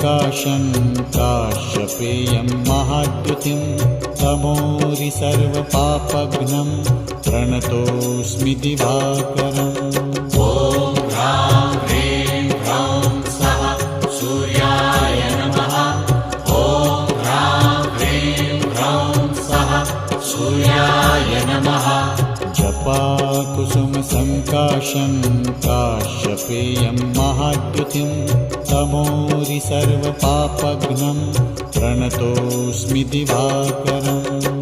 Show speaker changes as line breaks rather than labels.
सङ्काशं काश्यपेयं महाद्युतिं तमोरि सर्वपापघ्नं प्रणतोऽस्मि दिवाकरम्।
ॐ ह्रां ह्रीं ह्रौं स्वः सूर्याय नमः। ॐ ह्रां ह्रीं ह्रौं स्वः सूर्याय नमः।
जपाकुसुमसङ्काशं काश्यपेयं महाद्युतिं तमोरि सर्वपापघ्नं प्रणतोऽस्मि दिवाकरम्।